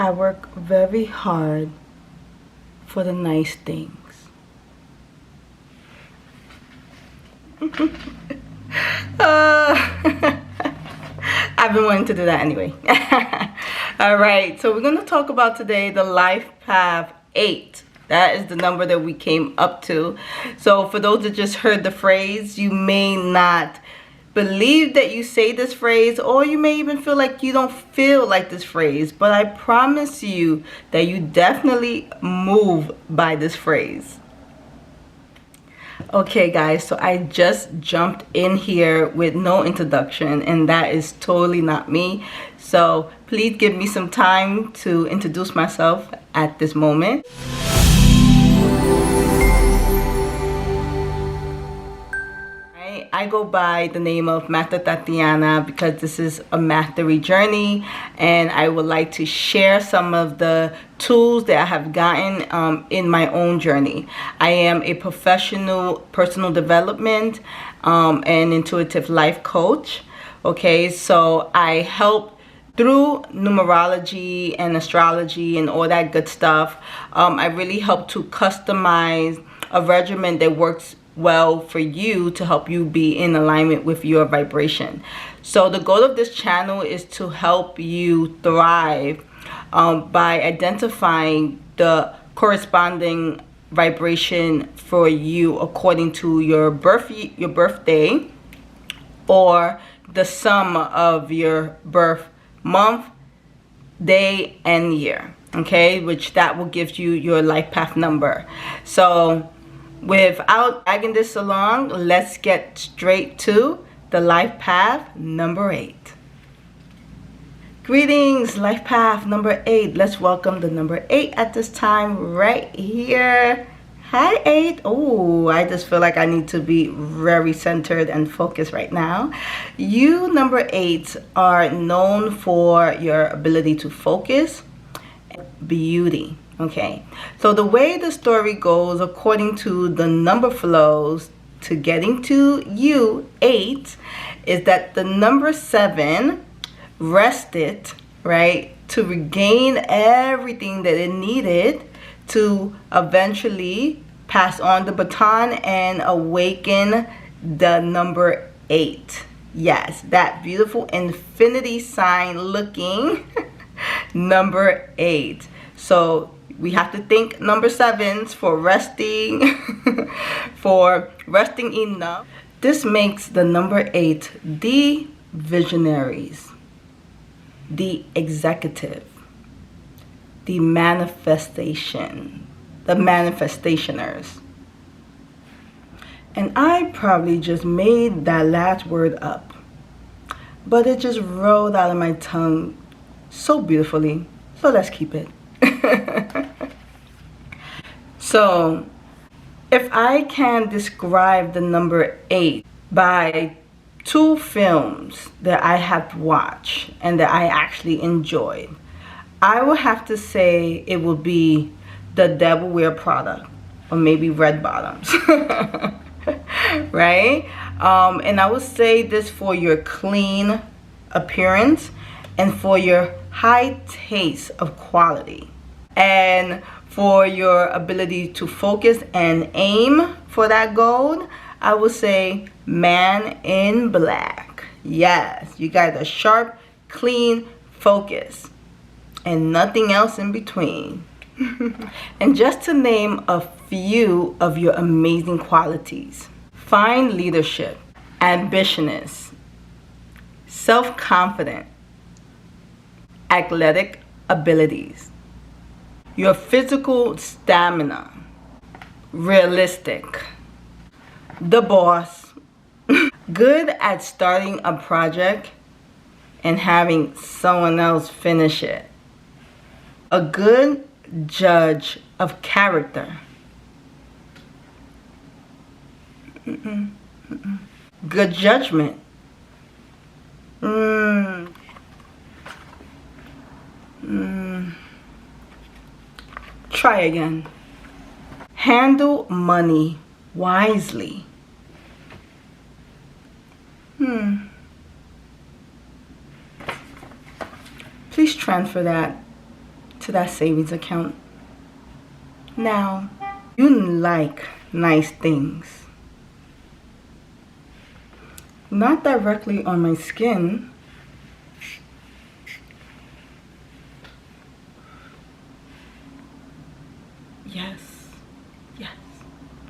I work very hard for the nice things. I've been wanting to do that anyway. All right, so we're going to talk about today the Life Path 8. That is the number that we came up to. So for those that just heard the phrase, you may not believe that you say this phrase, or you may even feel like you don't feel like this phrase, but I promise you that you definitely move by this phrase. Okay guys, so I just jumped in here with no introduction, and that is totally not me. So please give me some time to introduce myself at this moment. I go by the name of Master Tatiana because this is a mastery journey, and I would like to share some of the tools that I have gotten in my own journey. I am a professional personal development and intuitive life coach. Okay, so I help through numerology and astrology and all that good stuff. I really help to customize a regimen that works well for you to help you be in alignment with your vibration. So the goal of this channel is to help you thrive by identifying the corresponding vibration for you according to your birthday, or the sum of your birth month, day, and year. Okay, which that will give you your life path number. So without dragging this along, let's get straight to the life path number 8. Greetings, life path number 8. Let's welcome the number 8 at this time right here. Hi 8. Oh, I just feel like I need to be very centered and focused right now. You number 8 are known for your ability to focus, beauty. Okay, so the way the story goes, according to the number flows to getting to you 8, is that the number 7 rested, right, to regain everything that it needed to eventually pass on the baton and awaken the number 8. Yes, that beautiful infinity sign looking number 8. So we have to think number 7s for resting, for resting enough. This makes the number 8 the visionaries, the executive, the manifestationers. And I probably just made that last word up, but it just rolled out of my tongue so beautifully. So let's keep it. So if I can describe the number 8 by 2 films that I have watched and that I actually enjoyed, I will have to say it will be The Devil Wear Prada, or maybe Red Bottoms. Right? And I would say this for your clean appearance and for your high taste of quality, and for your ability to focus and aim for that goal. I would say Man in Black. Yes, you guys are sharp, clean, focused, and nothing else in between. And just to name a few of your amazing qualities: fine leadership, ambitious, self-confident, athletic abilities, your physical stamina, realistic, the boss, good at starting a project and having someone else finish it, a good judge of character, good judgment, try again, handle money wisely, please transfer that to that savings account. Now, you like nice things. Not directly on my skin. Yes. Yes.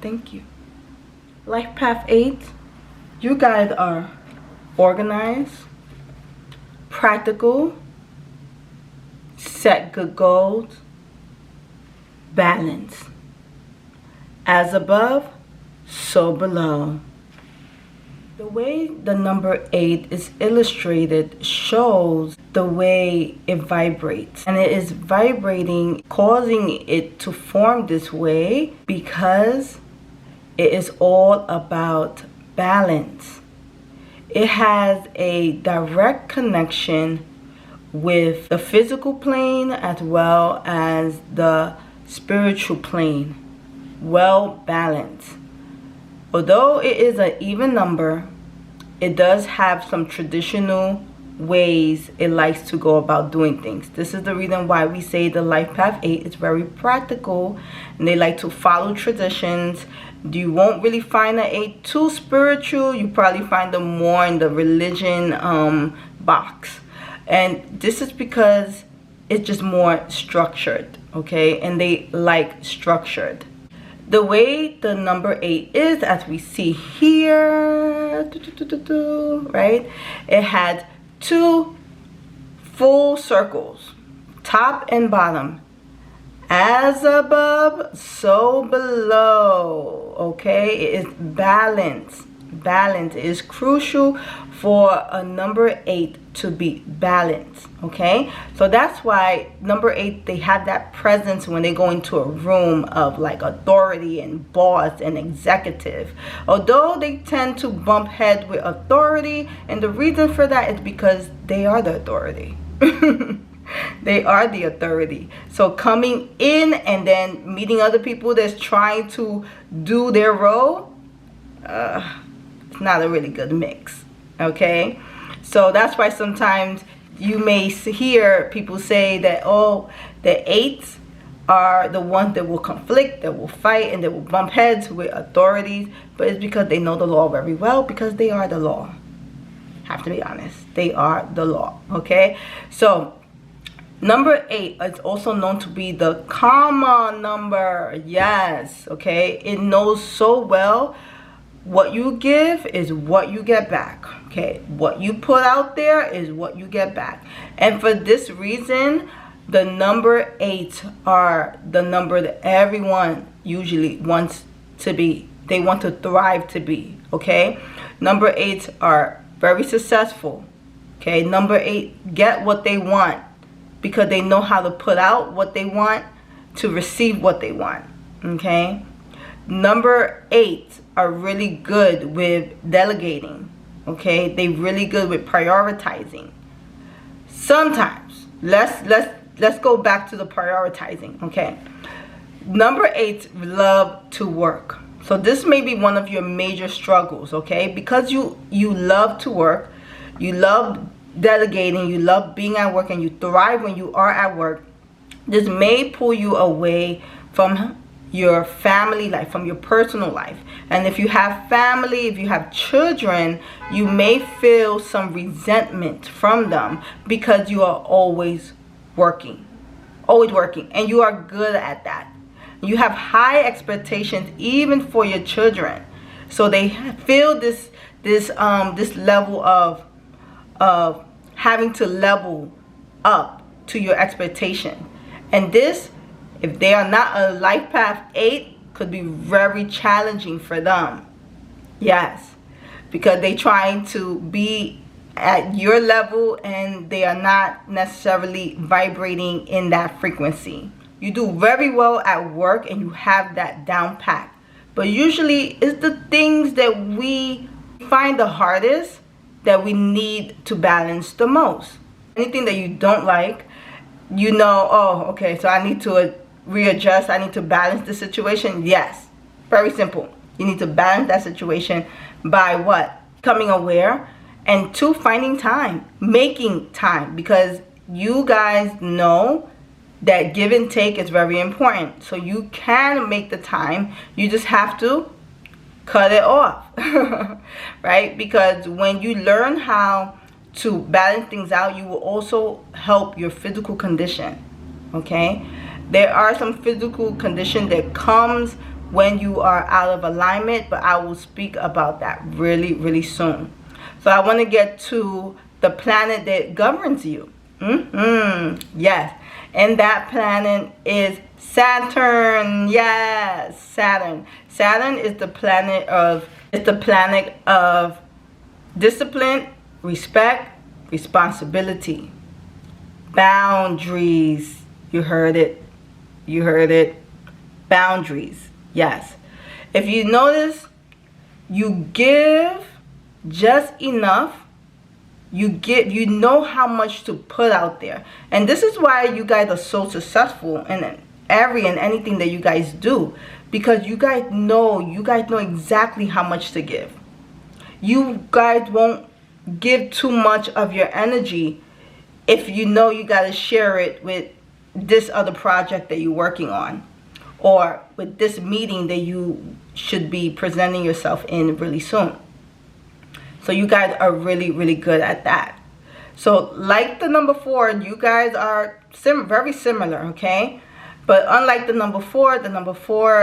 Thank you. Life Path 8, you guys are organized, practical, set good goals, balance. As above, so below. The way the number 8 is illustrated shows the way it vibrates. And it is vibrating, causing it to form this way because it is all about balance. It has a direct connection with the physical plane as well as the spiritual plane. Well balanced. Although it is an even number, it does have some traditional ways it likes to go about doing things. This is the reason why we say the Life Path 8 is very practical, and they like to follow traditions. You won't really find an 8 too spiritual. You probably find them more in the religion box. And this is because it's just more structured, okay? And they like structured. The way the number 8 is, as we see here, right? It had 2 full circles, top and bottom. As above, so below, okay? It is balance. Balance is crucial for a number 8 to be balanced, okay? So that's why number 8, they have that presence when they go into a room of like authority and boss and executive. Although they tend to bump heads with authority, and the reason for that is because they are the authority. They are the authority. So coming in and then meeting other people that's trying to do their role, it's not a really good mix, okay? So that's why sometimes you may hear people say that, oh, the 8s are the ones that will conflict, that will fight, and that will bump heads with authorities. But it's because they know the law very well, because they are the law. Have to be honest. They are the law, okay? So number 8 is also known to be the karma number. Yes, okay? It knows so well what you give is what you get back. Okay, what you put out there is what you get back. And for this reason, the number 8 are the number that everyone usually wants to be. They want to thrive to be, okay? Number 8s are very successful, okay? Number 8 get what they want because they know how to put out what they want to receive what they want, okay? Number 8s are really good with delegating, okay? They're really good with prioritizing. Sometimes, let's go back to the prioritizing, okay? Number 8s love to work. So this may be one of your major struggles, okay? Because you love to work, you love delegating, you love being at work, and you thrive when you are at work. This may pull you away from your family life, from your personal life. And if you have family, if you have children, you may feel some resentment from them because you are always working, and you are good at that. You have high expectations even for your children, so they feel this level of having to level up to your expectation. And this, if they are not a Life Path 8, could be very challenging for them. Yes, because they're trying to be at your level and they are not necessarily vibrating in that frequency. You do very well at work and you have that down pat. But usually it's the things that we find the hardest that we need to balance the most. Anything that you don't like, you know, oh, okay, so I need to readjust, I need to balance the situation. Yes, very simple. You need to balance that situation by what? Becoming aware, and 2, finding time, making time, because you guys know that give and take is very important. So you can make the time. You just have to cut it off. Right? Because when you learn how to balance things out, you will also help your physical condition. Okay? There are some physical condition that comes when you are out of alignment, but I will speak about that really, really soon. So I want to get to the planet that governs you. Yes. And that planet is Saturn. Yes, Saturn. Saturn is the planet of discipline, respect, responsibility, boundaries. You heard it. You heard it. Boundaries. Yes. If you notice, you give just enough. You know how much to put out there. And this is why you guys are so successful in anything that you guys do, because you guys know exactly how much to give. You guys won't give too much of your energy if you know you got to share it with this other project that you're working on, or with this meeting that you should be presenting yourself in really soon. So you guys are really, really good at that. So like the number 4, you guys are very similar, okay? But unlike the number 4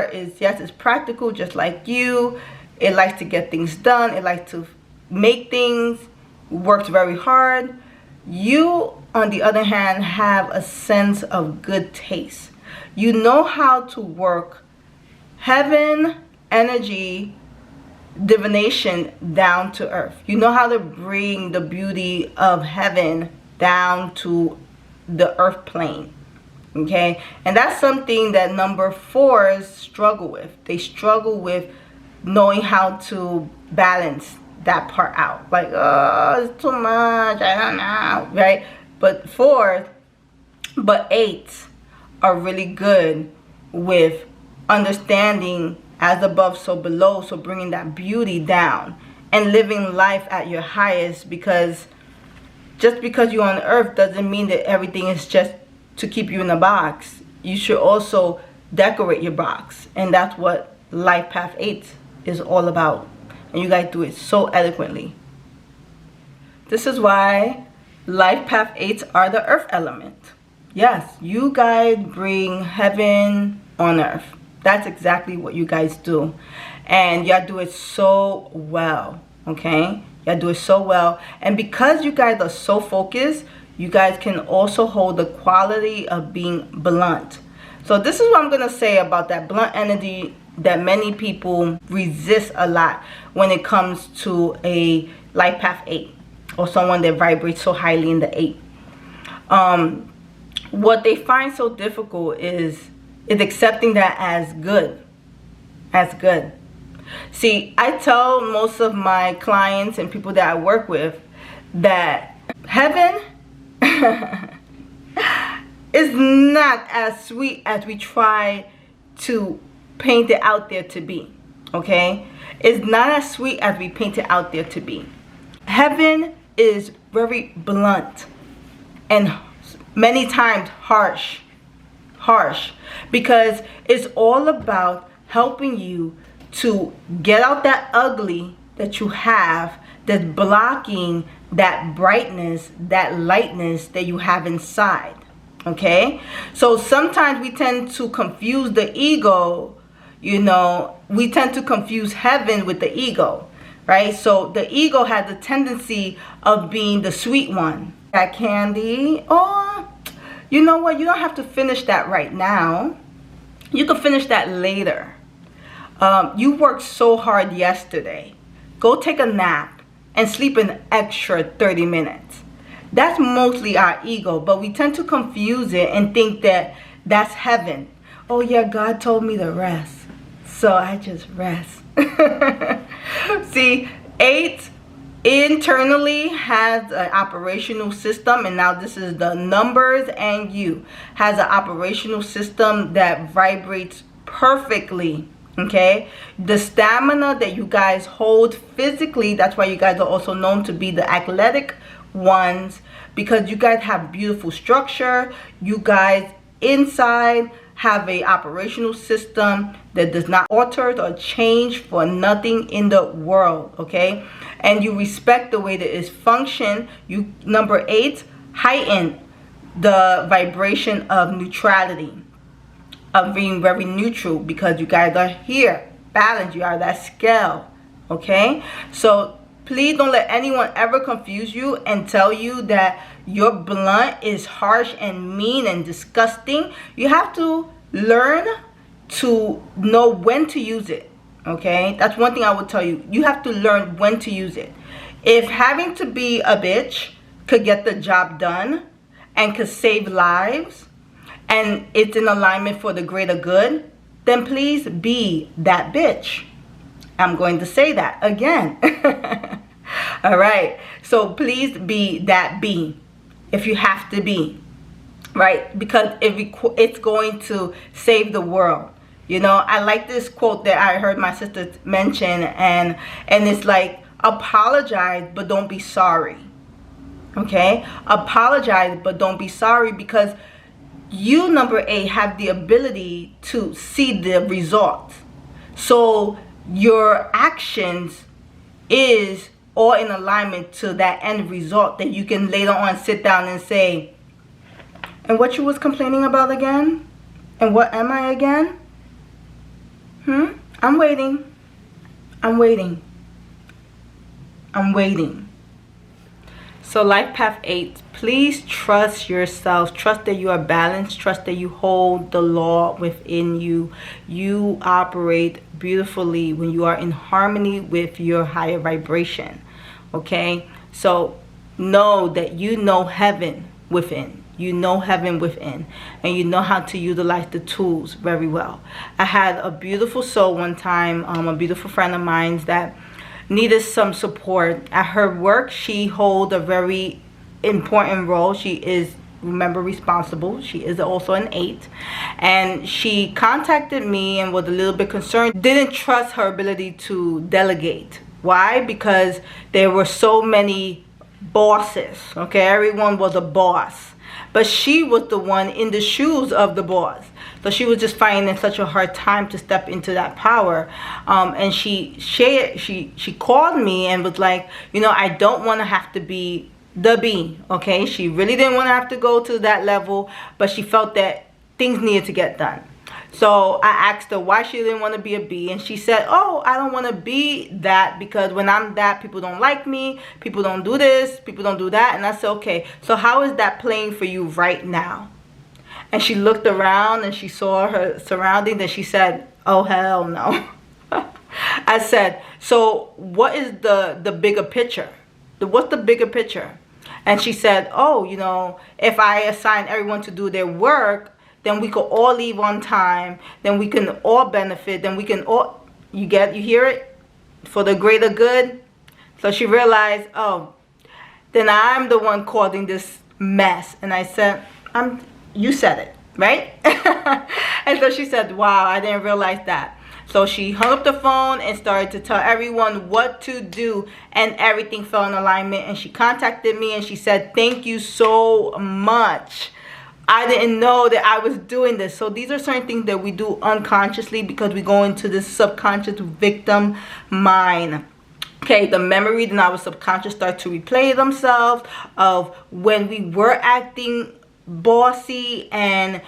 is, yes, it's practical just like you. It likes to get things done. It likes to make things, works very hard. You, on the other hand, have a sense of good taste. You know how to work heaven energy, divination down to earth. You know how to bring the beauty of heaven down to the earth plane. Okay? And that's something that number 4s struggle with. They struggle with knowing how to balance that part out. Like, oh, it's too much, I don't know, right? But 8s are really good with understanding as above, so below. So bringing that beauty down and living life at your highest, because just because you're on earth doesn't mean that everything is just to keep you in a box. You should also decorate your box. And that's what LifePath 8 is all about. And you guys do it so eloquently. This is why LifePath 8s are the earth element. Yes, you guys bring heaven on earth. That's exactly what you guys do. And y'all do it so well, okay? Y'all do it so well. And because you guys are so focused, you guys can also hold the quality of being blunt. So this is what I'm going to say about that blunt energy that many people resist a lot when it comes to a LifePath 8 or someone that vibrates so highly in the 8. What they find so difficult is accepting that as good. As good. See, I tell most of my clients and people that I work with that heaven is not as sweet as we try to paint it out there to be. Okay? It's not as sweet as we paint it out there to be. Heaven is very blunt and many times harsh, because it's all about helping you to get out that ugly that you have that's blocking that brightness, that lightness that you have inside. Okay? So sometimes we tend to confuse the ego, you know, we tend to confuse heaven with the ego, right? So the ego has a tendency of being the sweet one. That candy, oh, you know what? You don't have to finish that right now. You can finish that later. You worked so hard yesterday. Go take a nap and sleep an extra 30 minutes. That's mostly our ego, but we tend to confuse it and think that that's heaven. Oh yeah, God told me to rest, so I just rest. See, 8 internally has an operational system, and now this is the numbers, and you has an operational system that vibrates perfectly. Okay, the stamina that you guys hold physically, that's why you guys are also known to be the athletic ones, because you guys have beautiful structure. You guys inside have a operational system that does not alter or change for nothing in the world, okay? And you respect the way that it's function. You, number 8, heighten the vibration of neutrality, of being very neutral, because you guys are here, balanced. You are that scale, okay? So please don't let anyone ever confuse you and tell you that your blunt is harsh and mean and disgusting. You have to learn to know when to use it, okay? That's one thing I would tell you. You have to learn when to use it. If having to be a bitch could get the job done and could save lives, and it's in alignment for the greater good, then please be that bitch. I'm going to say that again. All right. So please be that bee if you have to be, right? Because it's going to save the world. You know, I like this quote that I heard my sister mention, and it's like, apologize, but don't be sorry. Okay? Apologize, but don't be sorry, because you, number 8, have the ability to see the results. So your actions is all in alignment to that end result that you can later on sit down and say, and what you was complaining about again? And what am I again? I'm waiting. I'm waiting. I'm waiting. So Life Path 8, please trust yourself. Trust that you are balanced. Trust that you hold the law within you. You operate beautifully when you are in harmony with your higher vibration. Okay? So know that you know heaven within. You know heaven within. And you know how to utilize the tools very well. I had a beautiful soul one time, a beautiful friend of mine that needed some support at her work. She holds a very important role. She is, remember, responsible. She is also an 8, and she contacted me and was a little bit concerned. Didn't trust her ability to delegate. Why? Because there were so many bosses. Okay, everyone was a boss, but she was the one in the shoes of the boss. So she was just finding such a hard time to step into that power. And she called me and was like, you know, I don't want to have to be the bee. Okay, she really didn't want to have to go to that level, but she felt that things needed to get done. So I asked her why she didn't want to be a bee, and she said, oh, I don't want to be that because when I'm that, people don't like me, people don't do this, people don't do that. And I said, okay, so how is that playing for you right now? And she looked around and she saw her surroundings and she said, oh, hell no. I said, so what is the bigger picture? What's the bigger picture? And she said, oh, you know, if I assign everyone to do their work, then we could all leave on time, then we can all benefit, then we can all, you hear it? For the greater good. So she realized, oh, then I'm the one causing this mess. And I said, you said it, right? And so she said, wow, I didn't realize that. So she hung up the phone and started to tell everyone what to do, and everything fell in alignment. And she contacted me and she said, thank you so much. I didn't know that I was doing this. So these are certain things that we do unconsciously because we go into this subconscious victim mind. Okay, the memories in our subconscious start to replay themselves of when we were acting bossy and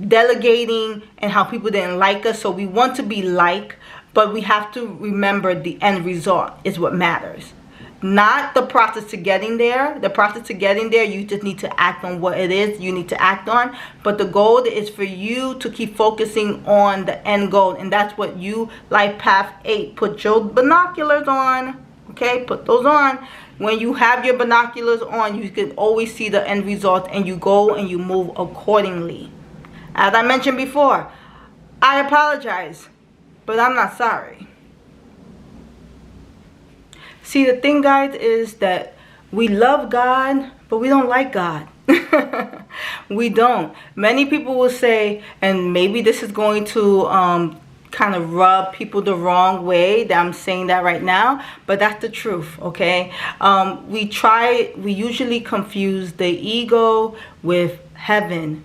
delegating, and how people didn't like us. So we want to be like, but we have to remember the end result is what matters, not the process to getting there. The process to getting there, you just need to act on what it is you need to act on. But the goal is for you to keep focusing on the end goal, and that's what you, Life Path 8, put your binoculars on. Okay, put those on. When you have your binoculars on, you can always see the end result, and you go and you move accordingly. As I mentioned before, I apologize, but I'm not sorry. See, the thing, guys, is that we love God, but we don't like God. We don't. Many people will say, and maybe this is going to kind of rub people the wrong way that I'm saying that right now, but that's the truth, okay? We usually confuse the ego with heaven.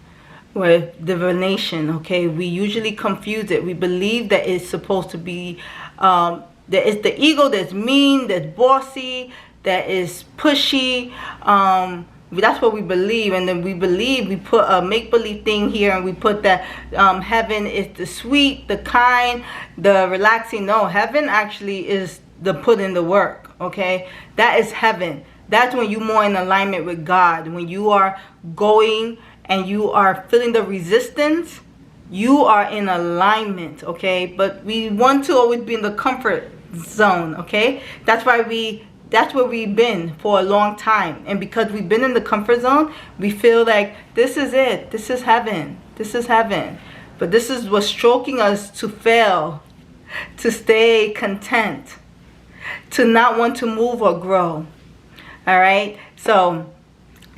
with divination. Okay, we usually confuse it. We believe that it's supposed to be that it's the ego that's mean, that's bossy, that is pushy. That's what we believe, and then we believe, we put a make-believe thing here, and we put that heaven is the sweet, the kind, the relaxing. No, heaven actually is the put in the work. Okay, that is heaven. That's when you're more in alignment with God. When you are going and you are feeling the resistance, you are in alignment. Okay, but we want to always be in the comfort zone. Okay, that's why that's where we've been for a long time. And because we've been in the comfort zone, we feel like this is it. This is heaven. This is heaven. But this is what's stroking us to fail, to stay content, to not want to move or grow. All right. So,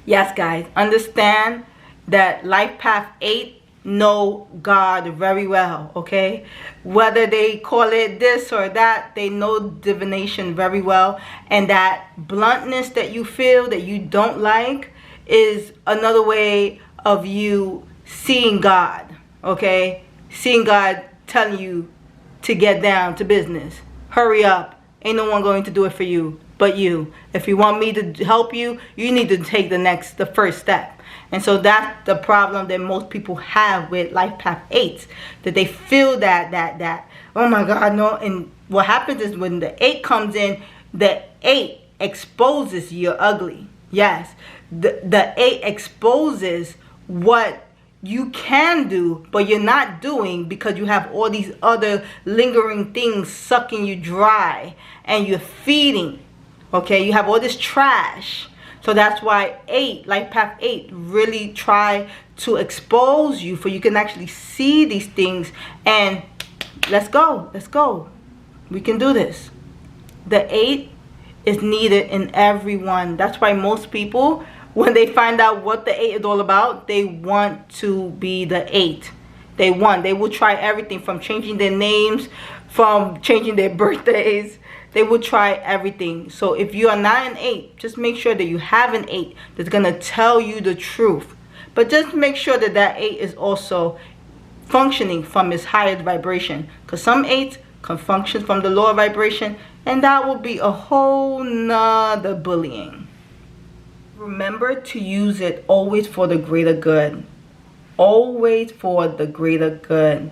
yes, guys, understand that Life Path 8 know God very well. Okay, whether they call it this or that, they know divination very well, and that bluntness that you feel that you don't like is another way of you seeing God. Okay, seeing God telling you to get down to business, hurry up, ain't no one going to do it for you but you. If you want me to help you, you need to take the first step. And so that's the problem that most people have with Life Path 8s, that they feel that oh my God, no. And what happens is when the 8 comes in, the 8 exposes you're ugly. Yes, the 8 exposes what you can do, but you're not doing, because you have all these other lingering things sucking you dry, and you're feeding. Okay, you have all this trash. So that's why Life Path 8 really try to expose you, for you can actually see these things. And let's go. We can do this. The 8 is needed in everyone. That's why most people, when they find out what the 8 is all about, they want to be the 8. They will try everything, from changing their names, from changing their birthdays. They will try everything. So if you are not an 8, just make sure that you have an 8 that's going to tell you the truth. But just make sure that that 8 is also functioning from its highest vibration. Because some 8s can function from the lower vibration, and that will be a whole nother bullying. Remember to use it always for the greater good. Always for the greater good.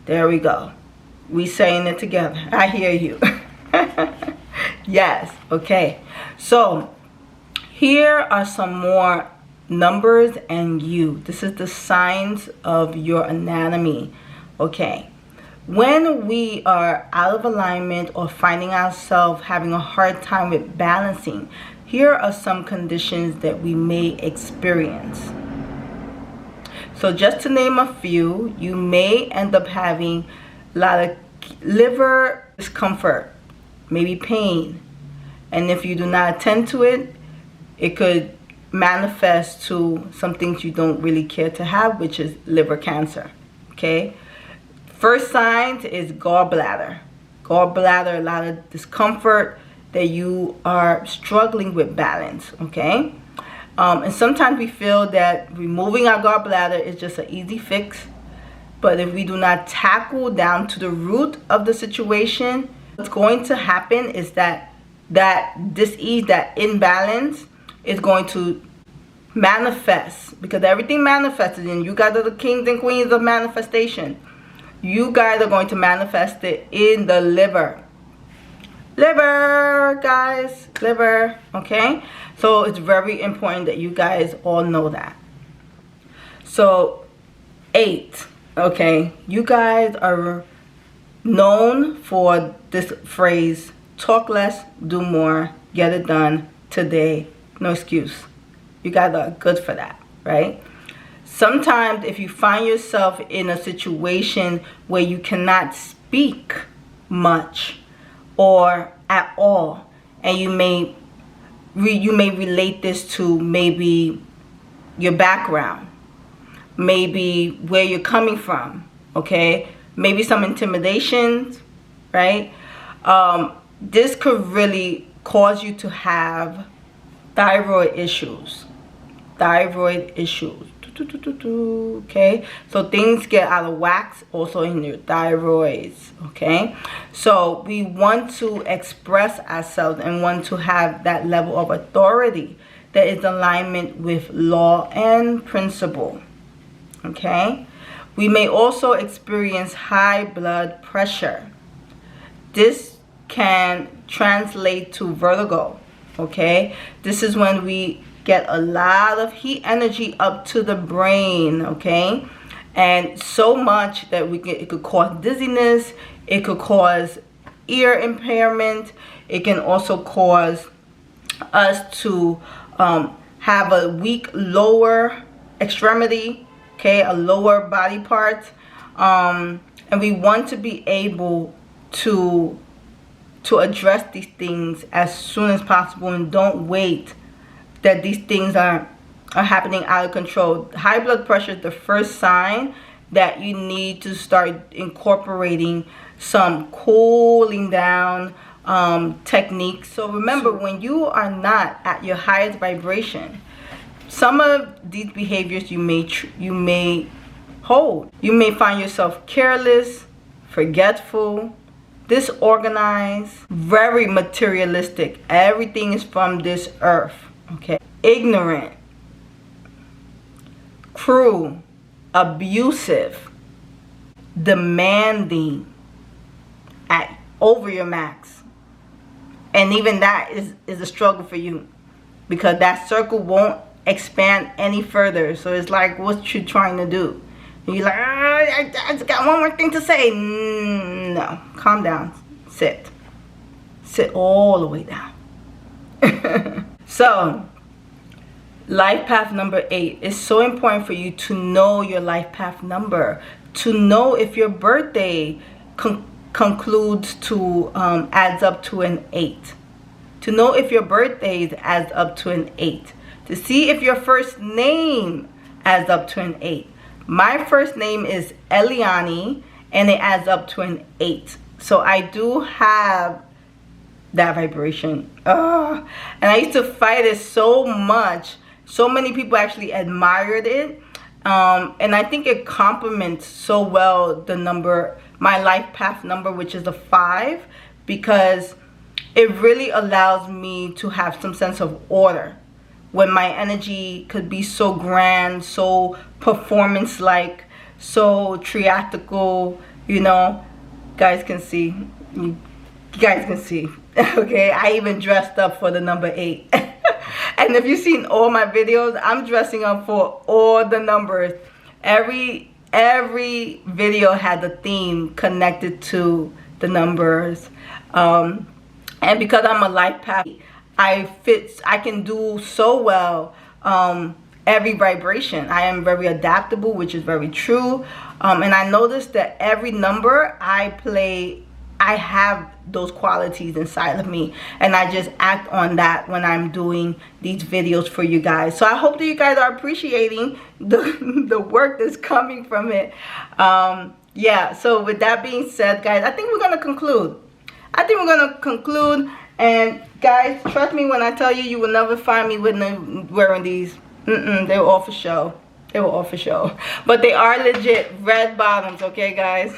There we go. We saying it together. I hear you. Yes. Okay. So here are some more numbers and you. This is the signs of your anatomy. Okay. When we are out of alignment or finding ourselves having a hard time with balancing, here are some conditions that we may experience. So just to name a few, you may end up having a lot of liver discomfort, maybe pain, and if you do not attend to it, it could manifest to some things you don't really care to have, which is liver cancer. Okay, first signs is gallbladder. A lot of discomfort, that you are struggling with balance. Okay, and sometimes we feel that removing our gallbladder is just an easy fix. But if we do not tackle down to the root of the situation, what's going to happen is that dis-ease, that imbalance, is going to manifest. Because everything manifested, and you guys are the kings and queens of manifestation. You guys are going to manifest it in the liver. Liver, guys. Liver. Okay? So it's very important that you guys all know that. So 8. Okay, you guys are known for this phrase, talk less, do more, get it done today, no excuse. You guys are good for that, right? Sometimes if you find yourself in a situation where you cannot speak much or at all, and you may relate this to maybe your background, maybe where you're coming from, okay? Maybe some intimidations, right? This could really cause you to have thyroid issues. Okay, so things get out of whack also in your thyroids. Okay, so we want to express ourselves and want to have that level of authority that is alignment with law and principle. Okay, we may also experience high blood pressure. This can translate to vertigo. Okay, this is when we get a lot of heat energy up to the brain. Okay, and so much that it could cause dizziness, it could cause ear impairment, it can also cause us to have a weak lower extremity, okay, a lower body part, and we want to be able to address these things as soon as possible, and don't wait that these things are happening out of control. High blood pressure is the first sign that you need to start incorporating some cooling down techniques. So remember, when you are not at your highest vibration, some of these behaviors you may hold. You may find yourself careless, forgetful, disorganized, very materialistic. Everything is from this earth. Okay, ignorant, cruel, abusive, demanding, at over your max. And even that is a struggle for you, because that circle won't expand any further. So it's like, what you trying to do? And you're like, I just got one more thing to say. No, calm down, sit all the way down. So life path number 8 is so important for you to know your life path number, to know if your birthday concludes to adds up to an 8, to know if your birthday adds up to an 8, to see if your first name adds up to an 8. My first name is Eliani and it adds up to an 8. So I do have that vibration. And I used to fight it so much. So many people actually admired it. And I think it complements so well the number, my life path number, which is a 5, because it really allows me to have some sense of order when my energy could be so grand, so performance-like, so theatrical, you know. Guys can see. You guys can see. Okay, I even dressed up for the number 8. And if you've seen all my videos, I'm dressing up for all the numbers. Every video had a theme connected to the numbers. And because I'm a life path, I can do so well every vibration. I am very adaptable, which is very true. And I noticed that every number I play, I have those qualities inside of me, and I just act on that when I'm doing these videos for you guys. So I hope that you guys are appreciating the work that's coming from it. Yeah, so with that being said, guys, I think we're gonna conclude. And guys, trust me when I tell you, you will never find me wearing these. They were all for show. They were all for show. But they are legit red bottoms, okay, guys?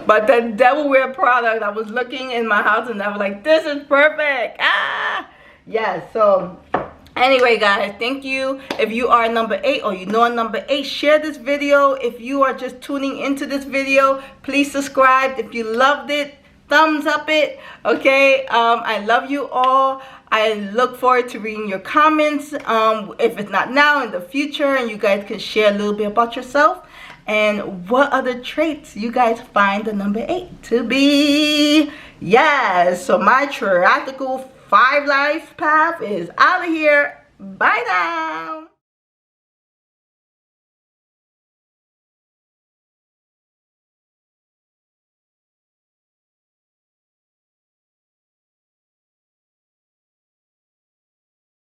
But the devil wear product, I was looking in my house and I was like, this is perfect. Yeah, so anyway, guys, thank you. If you are number 8 or you know a number 8, share this video. If you are just tuning into this video, please subscribe. If you loved it, thumbs up it. Okay, I love you all. I look forward to reading your comments, if it's not now, in the future, and you guys can share a little bit about yourself and what other traits you guys find the number 8 to be. Yes, so my theoretical 5 life path is out of here. Bye now.